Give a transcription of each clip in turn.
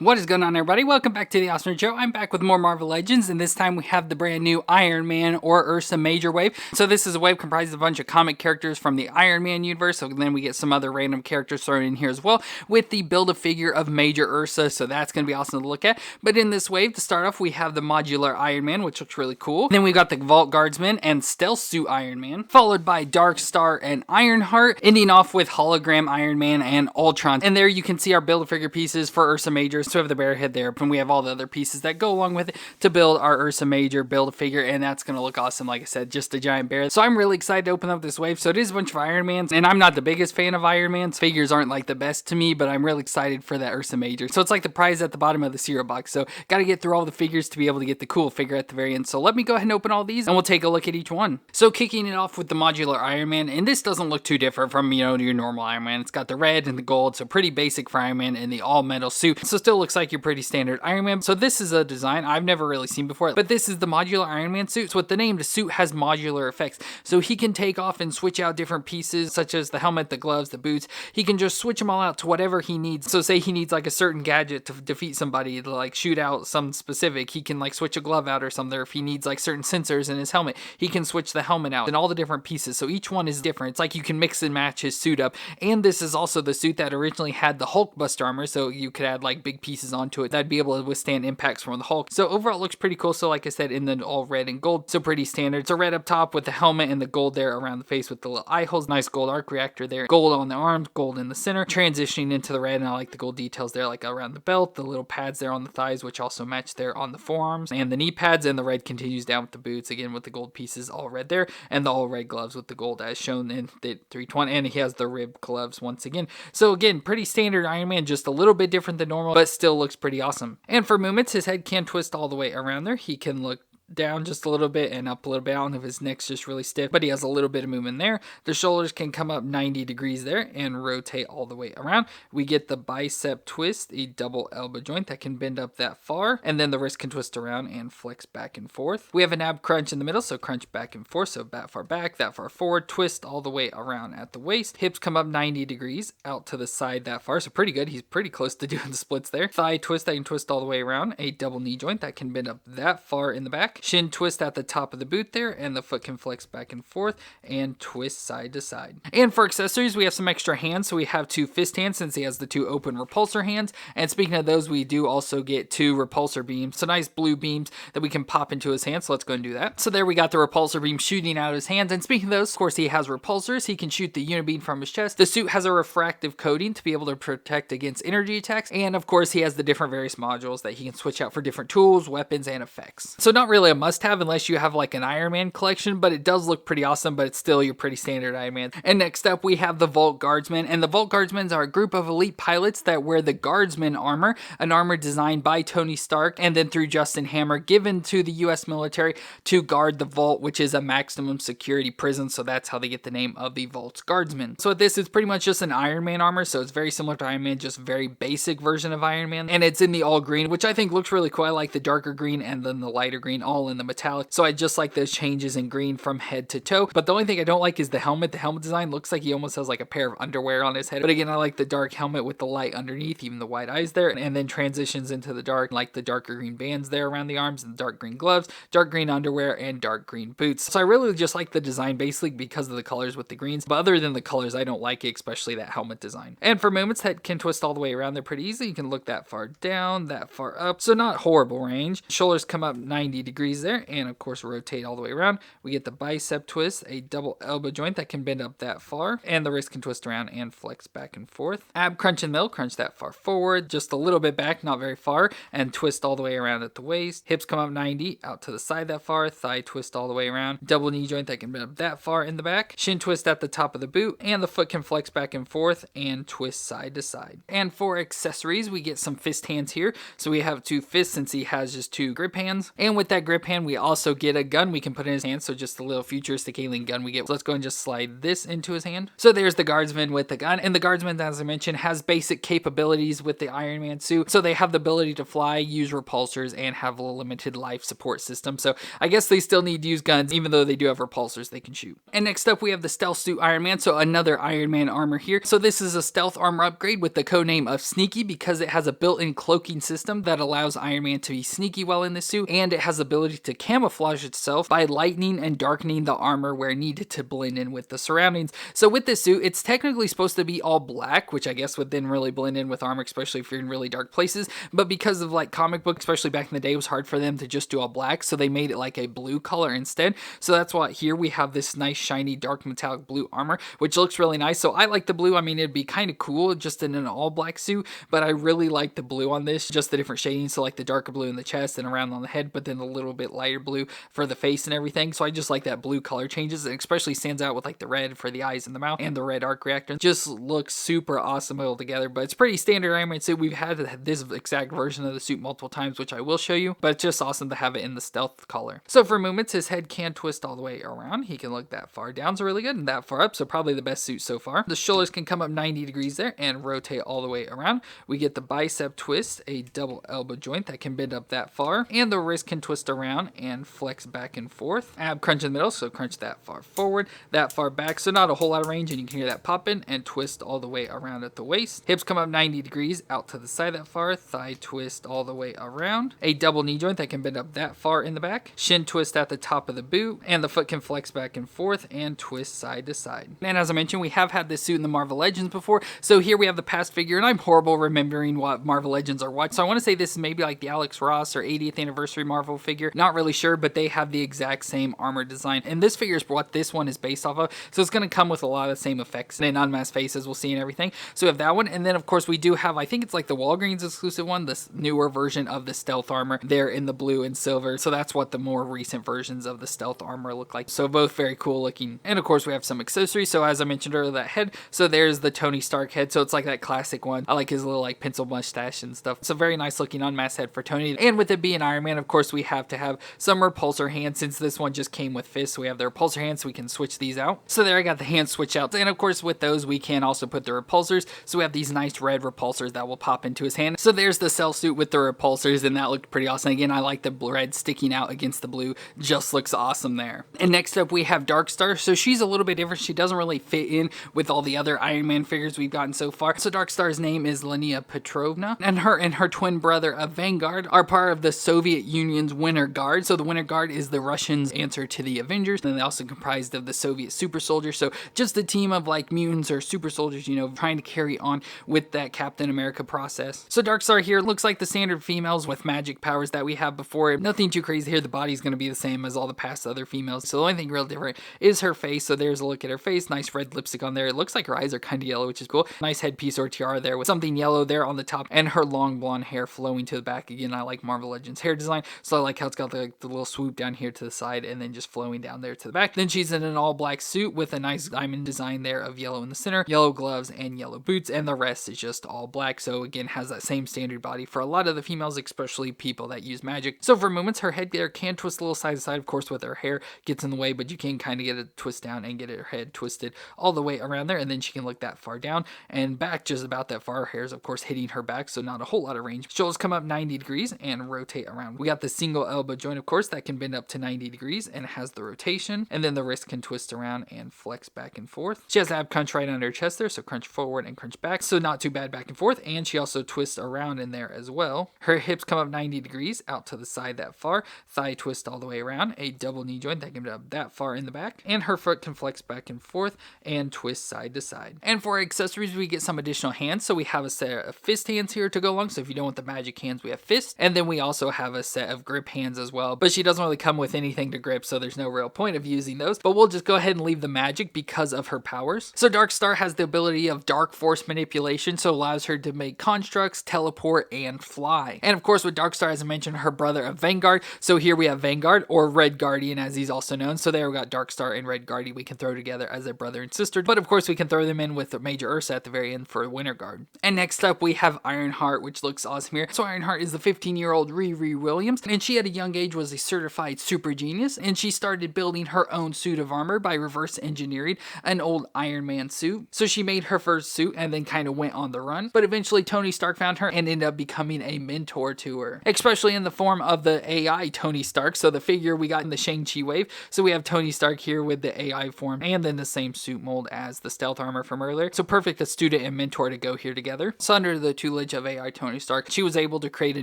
What is going on, everybody? Welcome back to the FallenRedZeo. I'm back with more Marvel Legends, and this time we have the brand new Iron Man or Ursa Major wave. So this is a wave comprised of a bunch of comic characters from the Iron Man universe, so then we get some other random characters thrown in here as well, with the Build-A-Figure of Major Ursa, so that's going to be awesome to look at. But in this wave, to start off, we have the Modular Iron Man, which looks really cool. Then we got the Guardsman and Stealth Suit Iron Man, followed by Darkstar and Ironheart, ending off with Hologram Iron Man and Ultron. And there you can see our Build-A-Figure pieces for Ursa Major. So we have the bear head there, and we have all the other pieces that go along with it to build our Ursa Major Build-A-Figure, and that's going to look awesome, like I said, just a giant bear. So I'm really excited to open up this wave. So it is a bunch of Iron Mans, and I'm not the biggest fan of Iron Mans. Figures aren't like the best to me, but I'm really excited for that Ursa Major. So it's like the prize at the bottom of the cereal box. So got to get through all the figures to be able to get the cool figure at the very end. So let me go ahead and open all these, and we'll take a look at each one. So kicking it off with the Modular Iron Man, and this doesn't look too different from, your normal Iron Man. It's got the red and the gold, so pretty basic for Iron Man in the all-metal suit. So still looks like your pretty standard Iron Man. So this is a design I've never really seen before, but this is the Modular Iron Man suit. So with the name, the suit has modular effects. So he can take off and switch out different pieces, such as the helmet, the gloves, the boots. He can just switch them all out to whatever he needs. So say he needs like a certain gadget to defeat somebody, to like shoot out some specific, he can like switch a glove out or something. Or if he needs like certain sensors in his helmet, he can switch the helmet out and all the different pieces. So each one is different. It's like you can mix and match his suit up. And this is also the suit that originally had the Hulkbuster armor, so you could add like big pieces onto it that'd be able to withstand impacts from the Hulk. So overall it looks pretty cool. So like I said, in the all red and gold, so pretty standard. So red up top with the helmet and the gold there around the face with the little eye holes. Nice gold arc reactor there. Gold on the arms, gold in the center, transitioning into the red, and I like the gold details there, like around the belt, the little pads there on the thighs, which also match there on the forearms, and the knee pads, and the red continues down with the boots, again with the gold pieces all red there, and the all red gloves with the gold as shown in the 320, and he has the rib gloves once again. So again, pretty standard Iron Man, just a little bit different than normal, but still looks pretty awesome. And for movements, his head can twist all the way around there. He can look down just a little bit and up a little bit. I don't know if his neck's just really stiff, but he has a little bit of movement there. The shoulders can come up 90 degrees there and rotate all the way around. We get the bicep twist, a double elbow joint that can bend up that far, and then the wrist can twist around and flex back and forth. We have an ab crunch in the middle, so crunch back and forth, so that far back, that far forward, twist all the way around at the waist. Hips come up 90 degrees out to the side that far, so pretty good. He's pretty close to doing the splits there. Thigh twist that can twist all the way around, a double knee joint that can bend up that far in the back. Shin twist at the top of the boot there, and the foot can flex back and forth and twist side to side. And for accessories, we have some extra hands. So we have two fist hands since he has the two open repulsor hands. And speaking of those, we do also get two repulsor beams. So nice blue beams that we can pop into his hands. So let's go and do that. So there we got the repulsor beam shooting out of his hands. And speaking of those, of course, he has repulsors. He can shoot the unibeam from his chest. The suit has a refractive coating to be able to protect against energy attacks. And of course, he has the different various modules that he can switch out for different tools, weapons, and effects. So not really a must-have unless you have like an Iron Man collection, but it does look pretty awesome, but it's still your pretty standard Iron Man. And next up, we have the Guardsman, and the Guardsmen are a group of elite pilots that wear the Guardsman armor, an armor designed by Tony Stark and then through Justin Hammer, given to the US military to guard the Vault, which is a maximum security prison, so that's how they get the name of the Vault's Guardsmen. So this is pretty much just an Iron Man armor, so it's very similar to Iron Man, just very basic version of Iron Man, and it's in the all green, which I think looks really cool. I like the darker green and then the lighter green, all in the metallic, so I just like those changes in green from head to toe. But the only thing I don't like is the helmet. The helmet design looks like he almost has like a pair of underwear on his head. But again, I like the dark helmet with the light underneath, even the white eyes there, and then transitions into the dark, like the darker green bands there around the arms, and the dark green gloves, dark green underwear, and dark green boots. So I really just like the design basically because of the colors with the greens. But other than the colors, I don't like it, especially that helmet design. And for movements, head can twist all the way around there pretty easily. You can look that far down, that far up. So not horrible range. Shoulders come up 90 degrees there, and of course rotate all the way around. We get the bicep twist, a double elbow joint that can bend up that far, and the wrist can twist around and flex back and forth. Ab crunch in the middle, crunch that far forward, just a little bit back, not very far, and twist all the way around at the waist. Hips come up 90, out to the side that far, thigh twist all the way around, double knee joint that can bend up that far in the back, shin twist at the top of the boot, and the foot can flex back and forth and twist side to side. And for accessories, we get some fist hands here. So we have two fists since he has just two grip hands, and with that grip grip hand, we also get a gun we can put in his hand. So just a little futuristic alien gun we get. So let's go and just slide this into his hand. So there's the Guardsman with the gun. And the Guardsman, as I mentioned, has basic capabilities with the Iron Man suit. So they have the ability to fly, use repulsors, and have a limited life support system. So I guess they still need to use guns, even though they do have repulsors they can shoot. And next up, we have the Stealth Suit Iron Man. So another Iron Man armor here. So this is a stealth armor upgrade with the codename of Sneaky because it has a built-in cloaking system that allows Iron Man to be sneaky while in the suit, and it has the ability to camouflage itself by lightening and darkening the armor where needed to blend in with the surroundings. So with this suit, it's technically supposed to be all black, which I guess would then really blend in with armor, especially if you're in really dark places. But because of like comic books, especially back in the day, it was hard for them to just do all black, so they made it like a blue color instead. So that's why here we have this nice shiny dark metallic blue armor, which looks really nice. So I like the blue. I mean, it'd be kind of cool just in an all black suit, but I really like the blue on this, just the different shadings. So like the darker blue in the chest and around on the head, but then a little bit lighter blue for the face and everything. So I just like that blue color changes. It especially stands out with like the red for the eyes and the mouth and the red arc reactor. Just looks super awesome all together, but it's pretty standard Iron Man suit. We've had this exact version of the suit multiple times, which I will show you, but it's just awesome to have it in the stealth color. So for movements, his head can twist all the way around. He can look that far down, so really good, and that far up, so probably the best suit so far. The shoulders can come up 90 degrees there and rotate all the way around. We get the bicep twist, a double elbow joint that can bend up that far, and the wrist can twist around and flex back and forth. Ab crunch in the middle, so crunch that far forward, that far back, so not a whole lot of range, and you can hear that popping, and twist all the way around at the waist. Hips come up 90 degrees out to the side that far, thigh twist all the way around. A double knee joint that can bend up that far in the back. Shin twist at the top of the boot, and the foot can flex back and forth and twist side to side. And as I mentioned, we have had this suit in the Marvel Legends before, so here we have the past figure, and I'm horrible remembering what Marvel Legends are what, so I want to say this is maybe like the Alex Ross or 80th anniversary Marvel figure, not really sure, but they have the exact same armor design, and this figure is what this one is based off of, so it's going to come with a lot of the same effects and unmasked faces we'll see and everything. So we have that one, and then of course we do have, I think it's like the Walgreens exclusive one, this newer version of the stealth armor there in the blue and silver, so that's what the more recent versions of the stealth armor look like. So both very cool looking, and of course we have some accessories. So as I mentioned earlier, that head, so there's the Tony Stark head, so it's like that classic one. I like his little like pencil mustache and stuff. It's a very nice looking unmasked head for Tony, and with it being Iron Man, of course we have to have some repulsor hands since this one just came with fists. So we have the repulsor hands, so we can switch these out. So there I got the hand switch out, and of course with those we can also put the repulsors, so we have these nice red repulsors that will pop into his hand. So there's the cell suit with the repulsors, and that looked pretty awesome. Again, I like the red sticking out against the blue, just looks awesome there. And next up we have Darkstar. So she's a little bit different. She doesn't really fit in with all the other Iron Man figures we've gotten so far. So Darkstar's name is Lenia Petrovna, and her twin brother of Vanguard are part of the Soviet Union's Winter Guard. So the Winter Guard is the Russians' answer to the Avengers, and they also comprised of the Soviet super soldiers. So just a team of like mutants or super soldiers, you know, trying to carry on with that Captain America process. So Darkstar here looks like the standard females with magic powers that we have before. Nothing too crazy here. The body's going to be the same as all the past other females. So the only thing real different is her face. So there's a look at her face. Nice red lipstick on there. It looks like her eyes are kind of yellow, which is cool. Nice headpiece or tiara there with something yellow there on the top, and her long blonde hair flowing to the back. Again, I like Marvel Legends hair design, so I like how it's got the little swoop down here to the side and then just flowing down there to the back. Then she's in an all black suit with a nice diamond design there of yellow in the center, yellow gloves and yellow boots, and the rest is just all black. So again, has that same standard body for a lot of the females, especially people that use magic. So for movements, her head there can twist a little side to side, of course with her hair gets in the way, but you can kind of get a twist down and get her head twisted all the way around there, and then she can look that far down and back just about that far. Her hair is of course hitting her back, so not a whole lot of range. Shoulders come up 90 degrees and rotate around. We got the single elbow joint, of course, that can bend up to 90 degrees and has the rotation, and then the wrist can twist around and flex back and forth. She has ab crunch right under her chest there, so crunch forward and crunch back, so not too bad back and forth, and she also twists around in there as well. Her hips come up 90 degrees out to the side that far, thigh twist all the way around, a double knee joint that can bend up that far in the back, and her foot can flex back and forth and twist side to side. And for accessories, we get some additional hands, so we have a set of fist hands here to go along. So if you don't want the magic hands, we have fist, and then we also have a set of grip hands as well, but she doesn't really come with anything to grip, so there's no real point of using those, but we'll just go ahead and leave the magic because of her powers. So Darkstar has the ability of dark force manipulation, so allows her to make constructs, teleport, and fly. And of course with Darkstar, as I mentioned, her brother of Vanguard, so here we have Vanguard, or Red Guardian as he's also known. So there we got Darkstar and Red Guardian we can throw together as a brother and sister, but of course we can throw them in with the Major Ursa at the very end for Winter Guard. And next up we have Ironheart, which looks awesome here. So Ironheart is the 15-year-old Riri Williams, and she had a young age was a certified super genius, and she started building her own suit of armor by reverse engineering an old Iron Man suit. So she made her first suit and then kind of went on the run. But eventually Tony Stark found her and ended up becoming a mentor to her, especially in the form of the AI Tony Stark. So the figure we got in the Shang-Chi wave. So we have Tony Stark here with the AI form and then the same suit mold as the stealth armor from earlier. So perfect a student and mentor to go here together. So under the tutelage of AI Tony Stark, she was able to create a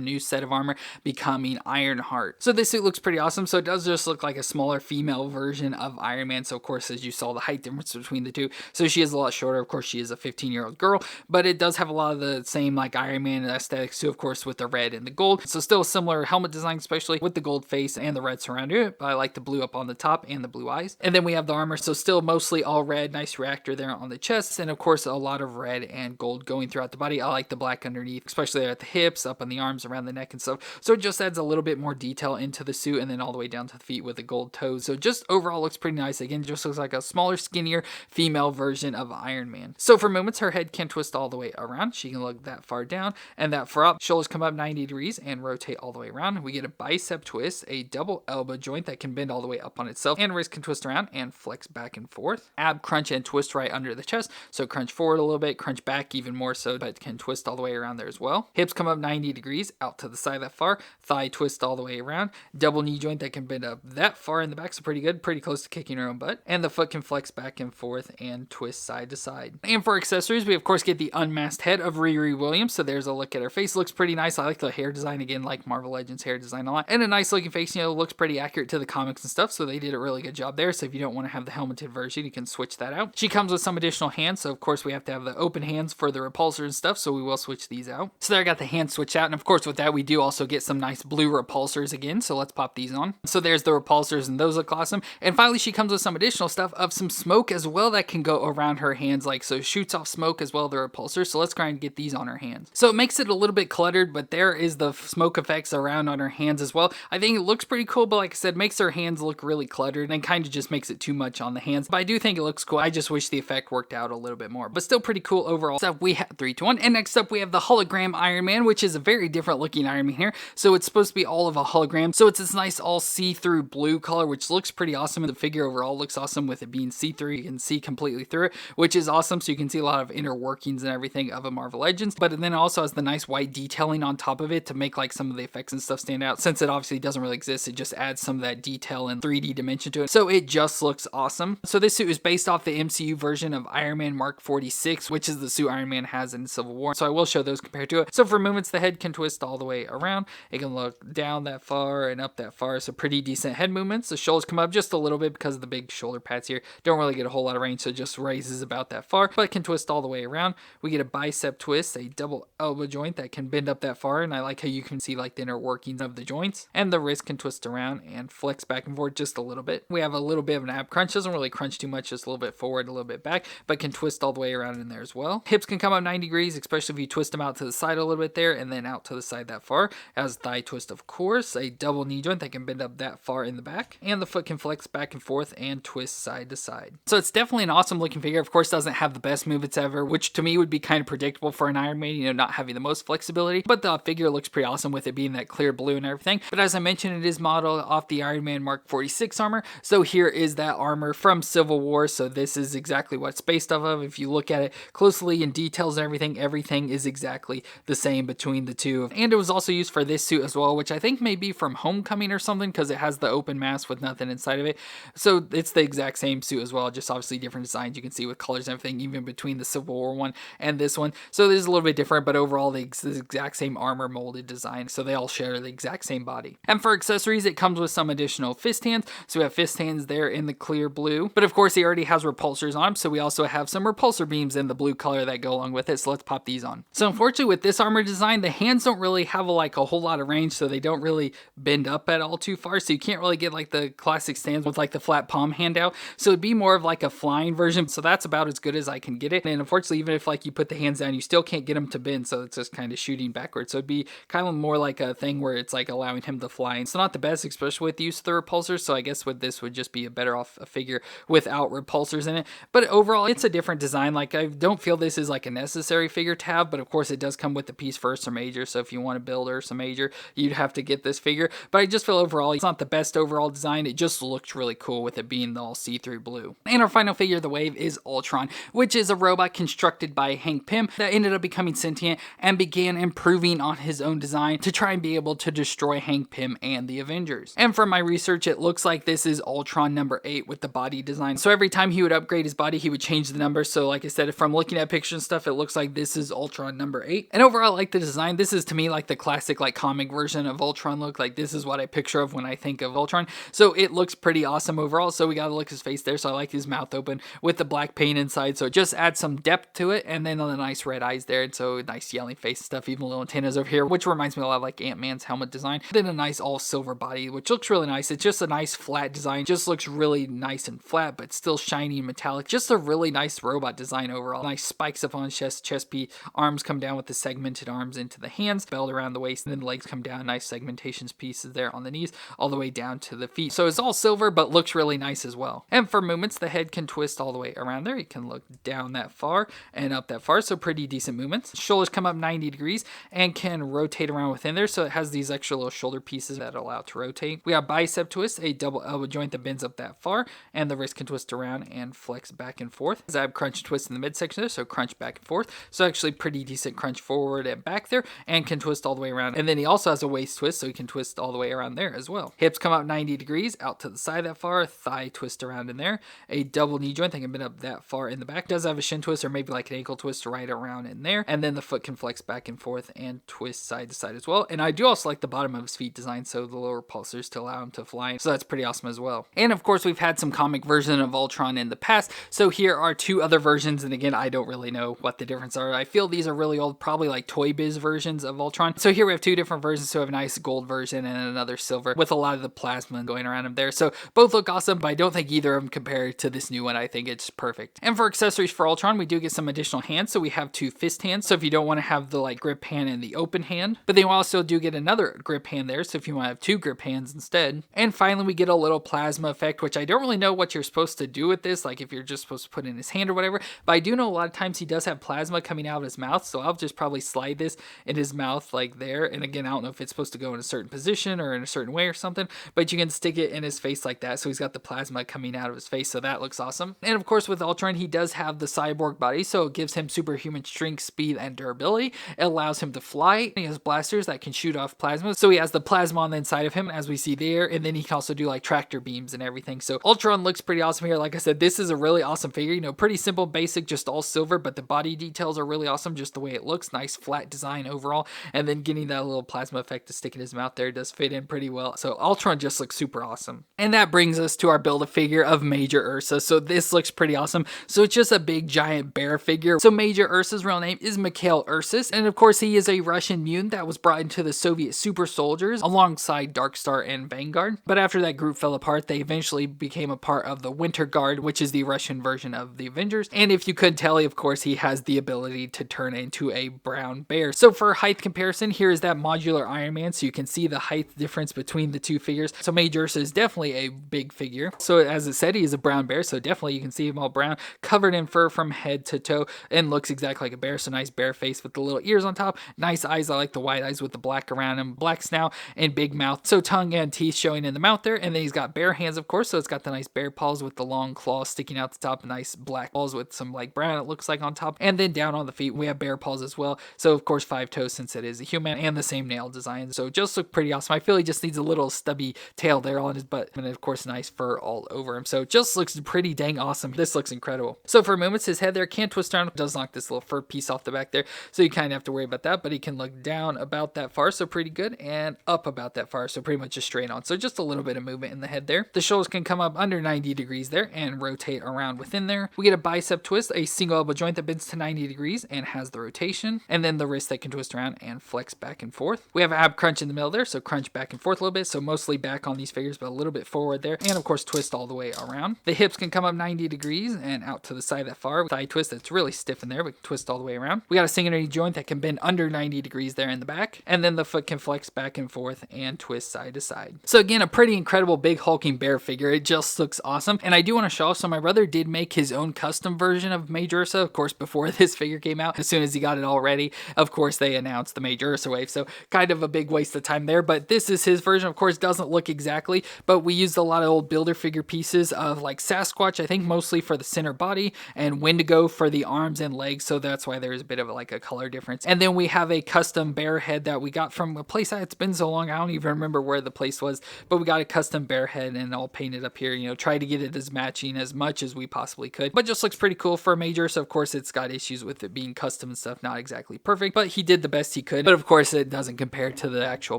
new set of armor, becoming Ironheart. So this suit looks pretty awesome. So it does just look like a smaller female version of Iron Man. So of course, as you saw, the height difference between the two. So she is a lot shorter. Of course, she is a 15-year-old girl, but it does have a lot of the same like Iron Man aesthetics too, of course, with the red and the gold. So still a similar helmet design, especially with the gold face and the red surrounding it, but I like the blue up on the top and the blue eyes. And then we have the armor, so still mostly all red, nice reactor there on the chest, and of course a lot of red and gold going throughout the body. I like the black underneath, especially there at the hips, up on the arms, around the neck and stuff. So it just adds a little bit more detail into the suit, and then all the way down to the feet with the gold toes. So just overall looks pretty nice. Again, just looks like a smaller, skinnier female version of Iron Man. So for movements, her head can twist all the way around. She can look that far down and that far up. Shoulders come up 90 degrees and rotate all the way around. We get a bicep twist, a double elbow joint that can bend all the way up on itself, and wrist can twist around and flex back and forth. Ab crunch and twist right under the chest. So crunch forward a little bit, crunch back even more so, but can twist all the way around there as well. Hips come up 90 degrees out to the side that far. Thigh twist all the way around. Double knee joint that can bend up that far in the back, so pretty good, pretty close to kicking her own butt. And the foot can flex back and forth and twist side to side. And for accessories, we of course get the unmasked head of Riri Williams. So there's a look at her face. Looks pretty nice. I like the hair design, again, like Marvel Legends hair design a lot. And a nice looking face, you know, looks pretty accurate to the comics and stuff. So they did a really good job there. So if you don't want to have the helmeted version, you can switch that out. She comes with some additional hands. So of course we have to have the open hands for the repulsor and stuff. So we will switch these out. So there I got the hands switched out. And of course with that, we do also get some nice blue repulsors again. So let's pop these on. So there's the repulsors and those look awesome. And finally, she comes with some additional stuff of some smoke as well that can go around her hands. Like so shoots off smoke as well, the repulsor. So let's try and get these on her hands. So it makes it a little bit cluttered, but there is the smoke effects around on her hands as well. I think it looks pretty cool, but like I said, makes her hands look really cluttered and kind of just makes it too much on the hands. But I do think it looks cool. I just wish the effect worked out a little bit more, but still pretty cool overall. Next up, we have 3, 2, 1. And next up, we have the Hologram Iron Man, which is a very different looking Iron Man here. So it's supposed to be all of a hologram. So it's this nice all see-through blue color, which looks pretty awesome. And the figure overall looks awesome with it being see-through. You can see completely through it, which is awesome. So you can see a lot of inner workings and everything of a Marvel Legends. But then it also has the nice white detailing on top of it to make like some of the effects and stuff stand out. Since it obviously doesn't really exist, it just adds some of that detail and 3D dimension to it. So it just looks awesome. So this suit is based off the MCU version of Iron Man Mark 46, which is the suit Iron Man has in Civil War. So I will show those compared to it. So for movements, the head can twist all the way around. It can look down that far and up that far. So pretty decent head movements. The shoulders come up just a little bit because of the big shoulder pads here. Don't really get a whole lot of range, so it just raises about that far, but it can twist all the way around. We get a bicep twist, a double elbow joint that can bend up that far, and I like how you can see like the inner workings of the joints. And the wrist can twist around and flex back and forth just a little bit. We have a little bit of an ab crunch. Doesn't really crunch too much, just a little bit forward, a little bit back, but can twist all the way around in there as well. Hips can come up 90 degrees, especially if you twist them out to the side a little bit there and then out to the side that far. As thigh twist, of course, a double knee joint that can bend up that far in the back, and the foot can flex back and forth and twist side to side. So it's definitely an awesome looking figure. Of course, doesn't have the best movements ever, which to me would be kind of predictable for an Iron Man, you know, not having the most flexibility, but the figure looks pretty awesome with it being that clear blue and everything. But as I mentioned, it is modeled off the Iron Man Mark 46 armor. So here is that armor from Civil War. So this is exactly what it's based off of. If you look at it closely in details and everything is exactly the same between the two. And it was also used for this suit as well, which I think may be from Homecoming or something, because it has the open mask with nothing inside of it. So it's the exact same suit as well, just obviously different designs you can see with colors and everything, even between the Civil War one and this one. So this is a little bit different, but overall the exact same armor molded design. So they all share the exact same body. And for accessories, it comes with some additional fist hands. So we have fist hands there in the clear blue, but of course he already has repulsors on him. So we also have some repulsor beams in the blue color that go along with it. So let's pop these on. So unfortunately with this armor design, the hands don't really have like a whole lot of range. So they don't really bend up at all too far. So you can't really get like the classic stands with like the flat palm hand out. So it'd be more of like a flying version. So that's about as good as I can get it. And unfortunately, even if like you put the hands down, you still can't get them to bend. So it's just kind of shooting backwards. So it'd be kind of more like a thing where it's like allowing him to fly. And so not the best, especially with the use of the repulsors. So I guess with this would just be a better off a figure without repulsors in it. But overall, it's a different design. Like I don't feel this is like a necessary figure to have, but of course it does come with the piece for Ursa Major. So if you want to build Ursa Major, you'd have to get this figure, but I just feel overall it's not the best overall design. It just looks really cool with it being the all see-through blue. And our final figure of the wave is Ultron, which is a robot constructed by Hank Pym that ended up becoming sentient and began improving on his own design to try and be able to destroy Hank Pym and the Avengers. And from my research, it looks like this is Ultron number 8 with the body design. So every time he would upgrade his body, he would change the number. So like I said, from looking at pictures and stuff, it looks like this is Ultron number 8. And overall, I like the design. This is to me like the classic like comic version of Ultron look. Like this is what I picture of when I think of Ultron. So it looks pretty awesome overall. So we got to look his face there. So I like his mouth open with the black paint inside. So it just adds some depth to it. And then on the nice red eyes there. And so nice yelling face stuff, even little antennas over here, which reminds me a lot of like Ant-Man's helmet design. Then a nice all silver body, which looks really nice. It's just a nice flat design. Just looks really nice and flat, but still shiny and metallic. Just a really nice robot design overall. Nice spikes up on chest piece. Arms come down with the segmented arms into the hands, belt around the waist, and then the legs come down. Nice segmentations pieces there on the knees, all the way down to the feet. So it's all silver, but looks really nice as well. And for movements, the head can twist all the way around there. You can look down that far and up that far. So pretty decent movements. Shoulders come up 90 degrees and can rotate around within there. So it has these extra little shoulder pieces that allow it to rotate. We got bicep twist, a double elbow joint that bends up that far, and the wrist can twist around and flex back and forth. Ab crunch twist in the midsection there, so crunch back and forth. So actually pretty decent crunch forward and back there, and can twist all the way around. And then he also has a waist twist, so he can twist all the way around there as well. Hips come up 90 degrees out to the side that far, thigh twist around in there. A double knee joint that can bend up that far in the back. Does have a shin twist or maybe like an ankle twist right around in there. And then the foot can flex back and forth and twist side to side as well. And I do also like the bottom of his feet design, so the lower pulsers to allow him to fly. So that's pretty awesome as well. And of course, we've had some comic version of Ultron in the past. So here are two other versions. And again, I don't really know what the difference are. I feel these are really old, probably like Toy Biz versions of Ultron. So here we have two different versions. So we have a nice gold version and another silver with a lot of the plasma going around him there. So both look awesome, but I don't think either of them compare to this new one. I think it's perfect. And for accessories for Ultron, we do get some additional hands. So we have two fist hands. So if you don't want to have the like grip hand and the open hand, but then we also do get another grip hand there. So if you want to have two grip hands instead. And finally, we get a little plasma effect, which I don't really know what you're supposed to do with this. Like if you're just supposed to put in his hand or whatever, but I do know a lot of times he does have plasma coming out of his mouth. So I'll just probably slide this in his mouth like there. And again, I don't know if it's supposed to go in a certain position or in a certain way or something, but you can stick it in his face like that. So he's got the plasma coming out of his face. So that looks awesome. And of course, with Ultron, he does have the cyborg body. So it gives him superhuman strength, speed, and durability. It allows him to fly. He has blasters that can shoot off plasma. So he has the plasma on the inside of him, as we see there. And then he can also do like tractor beams and everything. So Ultron looks pretty awesome here. Like I said, this is a really awesome figure. You know, pretty simple, basic, just all silver, but the body details are really awesome. Just the way it looks. Nice flat design overall. And then getting that little plasma effect to stick in his mouth there does fit in pretty well. So Ultron just looks super awesome. And that brings us to our Build-A-Figure of Major Ursa. So this looks pretty awesome. So it's just a big giant bear figure. So Major Ursa's real name is Mikhail Ursus. And of course, he is a Russian mutant that was brought into the Soviet super soldiers alongside Darkstar and Vanguard. But after that group fell apart, they eventually became a part of the Winter Guard, which is the Russian version of the Avengers. And if you couldn't tell, of course, he has the ability to turn into a brown bear. So for height comparison, here is that Modular Iron Man. So you can see the height difference between the two figures. So Major Ursa is definitely a big figure. So as it said, he is a brown bear. So definitely you can see him all brown, covered in fur from head to toe, and looks exactly like a bear. So nice bear face with the little ears on top. Nice eyes. I like the white eyes with the black around him, black snout, and big mouth. So tongue and teeth showing in the mouth there. And then he's got bear hands, of course. So it's got the nice bear paws with the long claws sticking out the top. Nice black paws with some like brown, it looks like, on top. And then down on the feet, we have bear paws as well. So of course 5 toes since it is a human, and the same nail design. So just look pretty awesome. I feel he just needs a little stubby tail there on his butt, and of course nice fur all over him. So just looks pretty dang awesome. This looks incredible. So for movements, his head there can twist around, does knock this little fur piece off the back there, so you kind of have to worry about that, but he can look down about that far, so pretty good, and up about that far, so pretty much just straight on. So just a little bit of movement in the head there. The shoulders can come up under 90 degrees there and rotate around within there. We get a bicep twist, a single elbow joint that bends to 90 degrees and has the rotation, and then the wrist that can twist around and flex back and forth. We have an ab crunch in the middle there, so crunch back and forth a little bit, so mostly back on these figures, but a little bit forward there, and of course twist all the way around. The hips can come up 90 degrees and out to the side that far. Thigh twist that's really stiff in there, but twist all the way around. We got a single knee joint that can bend under 90 degrees there in the back, and then the foot can flex back and forth and twist side to side. So again, a pretty incredible big hulking bear figure. It just looks awesome. And I do want to show off, so my brother did make his own custom version of Major Ursa, of course, before this figure came out. As soon as he got it all ready, of course, they announced the Major Ursa wave. So kind of a big waste of time there. there, but this is his version. Of course, doesn't look exactly, but we used a lot of old Build-A-Figure pieces of like Sasquatch, I think mostly for the center body, and Wendigo for the arms and legs, so that's why there's a bit of like a color difference. And then we have a custom bear head that we got from a place. It's been so long, I don't even remember where the place was, but we got a custom bear head and all painted up here, you know, try to get it as matching as much as we possibly could, but just looks pretty cool for a Major. So of course it's got issues with it being custom and stuff, not exactly perfect, but he did the best he could. But of course it doesn't compare to the actual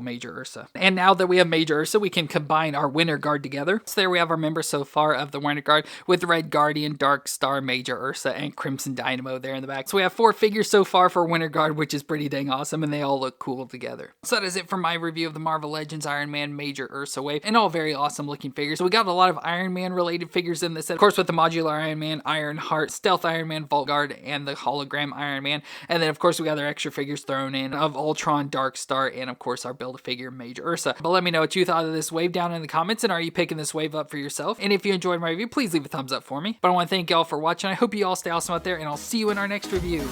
Major Ursa. And now that we have Major Ursa, we can combine our Winter Guard together. So there we have our members so far of the Winter Guard with Red Guardian, Darkstar, Major Ursa, and Crimson Dynamo there in the back. So we have 4 figures so far for Winter Guard, which is pretty dang awesome, and they all look cool together. So that is it for my review of the Marvel Legends Iron Man Major Ursa wave, and all very awesome looking figures. So we got a lot of Iron Man related figures in this set, of course, with the Modular Iron Man, Ironheart, Stealth Iron Man, Vault Guard, and the Hologram Iron Man. And then of course we got our extra figures thrown in of Ultron, Darkstar, and of course our Build-A-Figure Major Ursa. But let me know what you thought of this wave down in the comments, and are you picking this wave up for yourself? And if you enjoyed my review, please leave a thumbs up for me. But I want to thank y'all for watching. I hope you all stay awesome out there, and I'll see you in our next review.